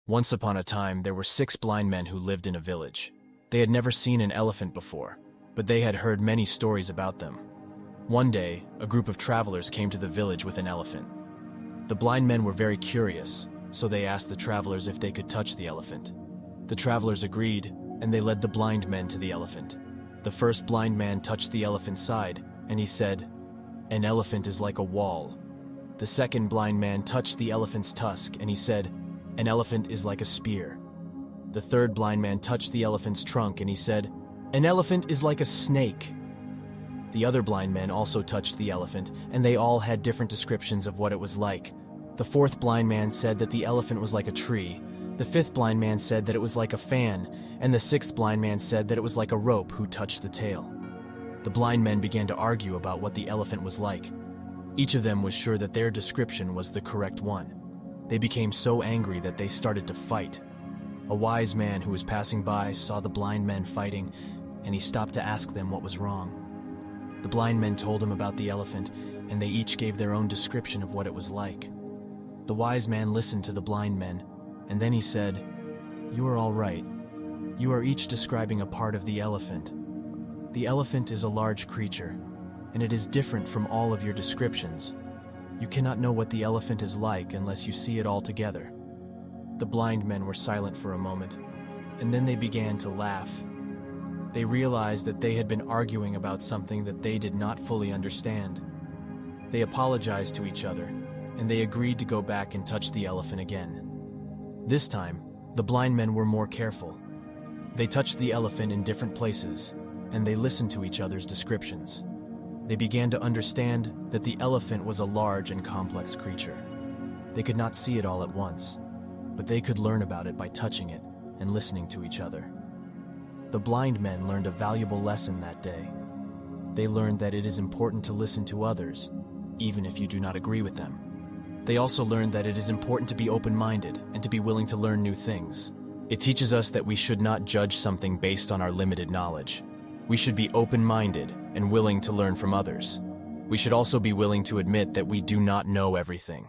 Once upon a time, there were 6 blind men who lived in a village. They had never seen an elephant before, but they had heard many stories about them. One day, a group of travelers came to the village with an elephant. The blind men were very curious, so they asked the travelers if they could touch the elephant. The travelers agreed, and they led the blind men to the elephant. The first blind man touched the elephant's side, and he said, "An elephant is like a wall." The second blind man touched the elephant's tusk, and he said, "An elephant is like a spear." The third blind man touched the elephant's trunk, and he said, "An elephant is like a snake." The other blind men also touched the elephant, and they all had different descriptions of what it was like. The fourth blind man said that the elephant was like a tree. The fifth blind man said that it was like a fan, and the sixth blind man said that it was like a rope who touched the tail. The blind men began to argue about what the elephant was like. Each of them was sure that their description was the correct one. They became so angry that they started to fight. A wise man who was passing by saw the blind men fighting, and he stopped to ask them what was wrong. The blind men told him about the elephant, and they each gave their own description of what it was like. The wise man listened to the blind men, and then he said, "You are all right. You are each describing a part of the elephant. The elephant is a large creature, and it is different from all of your descriptions. You cannot know what the elephant is like unless you see it all together." The blind men were silent for a moment, and then they began to laugh. They realized that they had been arguing about something that they did not fully understand. They apologized to each other, and they agreed to go back and touch the elephant again. This time, the blind men were more careful. They touched the elephant in different places, and they listened to each other's descriptions. They began to understand that the elephant was a large and complex creature. They could not see it all at once, but they could learn about it by touching it and listening to each other. The blind men learned a valuable lesson that day. They learned that it is important to listen to others, even if you do not agree with them. They also learned that it is important to be open-minded and to be willing to learn new things. It teaches us that we should not judge something based on our limited knowledge. We should be open-minded and willing to learn from others. We should also be willing to admit that we do not know everything.